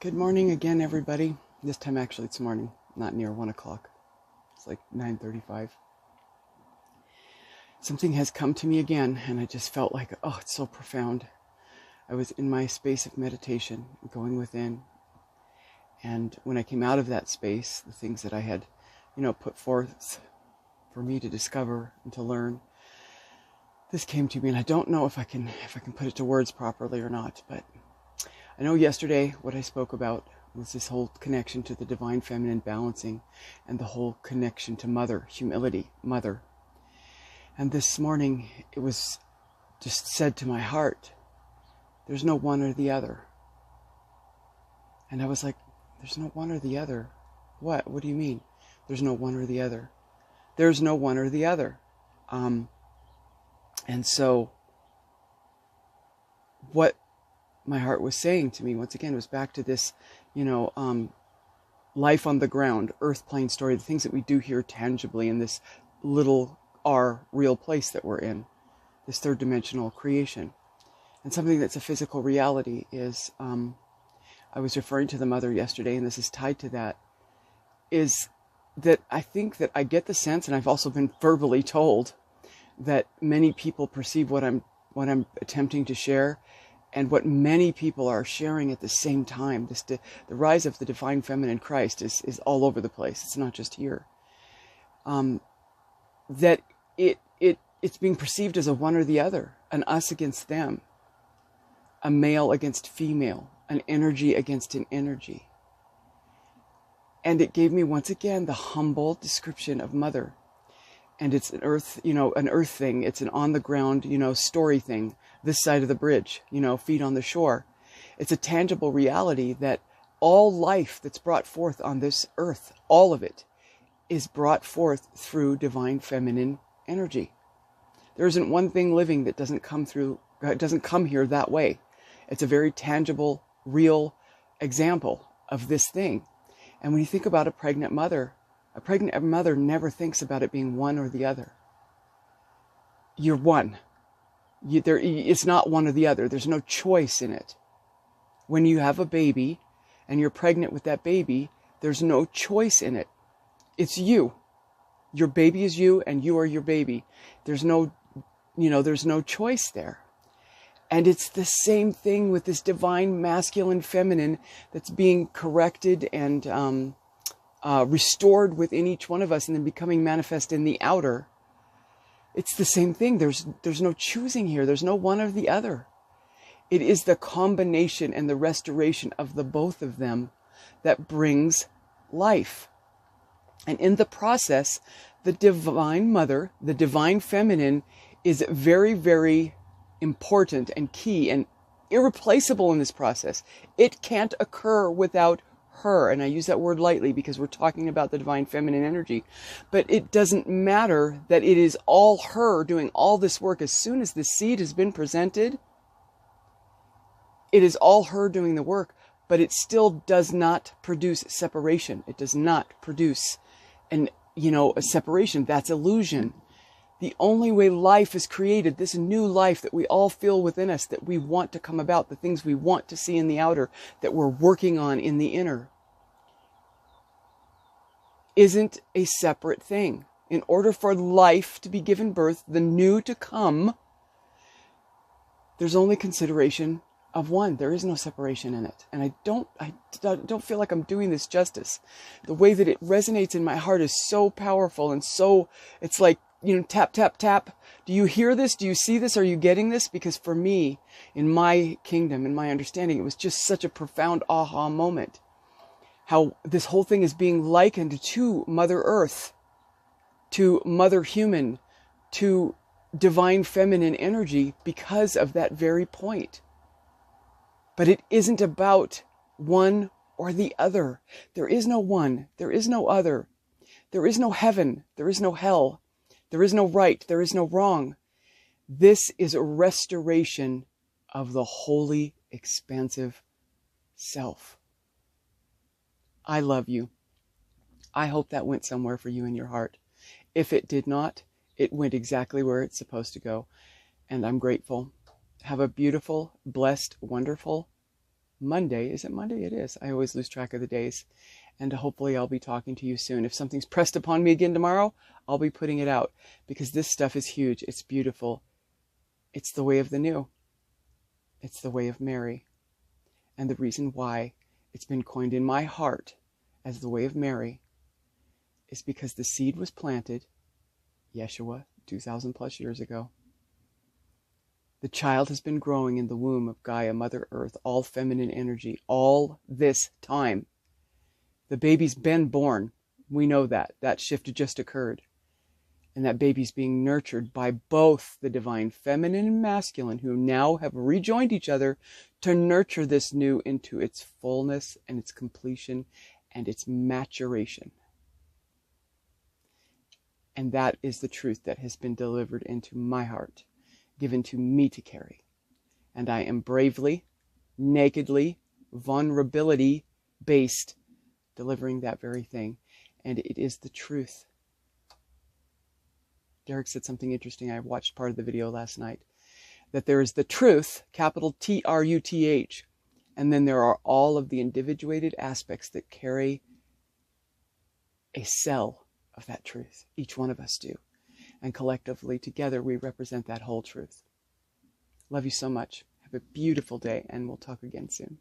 Good morning again, everybody. This time, actually, it's morning, not near 1 o'clock. It's like 9:35. Something has come to me again, and I just felt like, oh, it's so profound. I was in my space of meditation, going within. And when I came out of that space, the things that I had, put forth for me to discover and to learn, this came to me, and I don't know if I can put it to words properly or not, but I know yesterday what I spoke about was this whole connection to the divine feminine balancing and the whole connection to mother, humility, mother. And this morning it was just said to my heart, there's no one or the other. And I was like, there's no one or the other. What? What do you mean? There's no one or the other. There's no one or the other. And so what my heart was saying to me, once again, was back to this, life on the ground, earth plane story, the things that we do here tangibly in this little our real place that we're in, this third dimensional creation. And something that's a physical reality is, I was referring to the mother yesterday, and this is tied to that, is that I think that I get the sense, and I've also been verbally told, that many people perceive what I'm attempting to share, and what many people are sharing at the same time. The rise of the divine feminine Christ is all over the place. It's not just here. That it's being perceived as a one or the other, an us against them, a male against female, an energy against an energy. And it gave me once again the humble description of mother. And it's an earth, an earth thing. It's an on the ground, story thing. This side of the bridge, feet on the shore. It's a tangible reality that all life that's brought forth on this earth, all of it, is brought forth through divine feminine energy. There isn't one thing living that doesn't come here that way. It's a very tangible, real example of this thing. And when you think about a pregnant mother never thinks about it being one or the other. You're one. It's not one or the other. There's no choice in it. When you have a baby and you're pregnant with that baby, there's no choice in it. It's you. Your baby is you, and you are your baby. There's no choice there. And it's the same thing with this divine masculine feminine that's being corrected and restored within each one of us, and then becoming manifest in the outer. It's the same thing. There's no choosing here. There's no one or the other. It is the combination and the restoration of the both of them that brings life. And in the process, the divine mother, the divine feminine, is very, very important and key and irreplaceable in this process. It can't occur without her. And I use that word lightly because we're talking about the divine feminine energy. But it doesn't matter that it is all her doing all this work. As soon as the seed has been presented, it is all her doing the work, but it still does not produce separation. It does not produce a separation. That's illusion. The only way life is created, this new life that we all feel within us, that we want to come about, the things we want to see in the outer, that we're working on in the inner, isn't a separate thing. In order for life to be given birth, the new to come, there's only consideration of one. There is no separation in it. And I don't feel like I'm doing this justice. The way that it resonates in my heart is so powerful, and so, it's like, tap, tap, tap. Do you hear this? Do you see this? Are you getting this? Because for me, in my kingdom, in my understanding, it was just such a profound aha moment. How this whole thing is being likened to Mother Earth, to Mother Human, to divine feminine energy because of that very point. But it isn't about one or the other. There is no one. There is no other. There is no heaven. There is no hell. There is no right. There is no wrong. This is a restoration of the holy, expansive self. I love you. I hope that went somewhere for you in your heart. If it did not, it went exactly where it's supposed to go. And I'm grateful. Have a beautiful, blessed, wonderful Monday. Is it Monday? It is. I always lose track of the days. And hopefully I'll be talking to you soon. If something's pressed upon me again tomorrow, I'll be putting it out, because this stuff is huge. It's beautiful. It's the way of the new. It's the way of Mary. And the reason why it's been coined in my heart as the way of Mary is because the seed was planted, Yeshua, 2,000 plus years ago. The child has been growing in the womb of Gaia, Mother Earth, all feminine energy, all this time. The baby's been born. We know that. That shift had just occurred. And that baby's being nurtured by both the divine feminine and masculine, who now have rejoined each other to nurture this new into its fullness and its completion and its maturation. And that is the truth that has been delivered into my heart, given to me to carry. And I am bravely, nakedly, vulnerability-based, delivering that very thing. And it is the truth. Derek said something interesting. I watched part of the video last night. That there is the truth, capital T-R-U-T-H. And then there are all of the individuated aspects that carry a cell of that truth. Each one of us do. And collectively, together, we represent that whole truth. Love you so much. Have a beautiful day, and we'll talk again soon.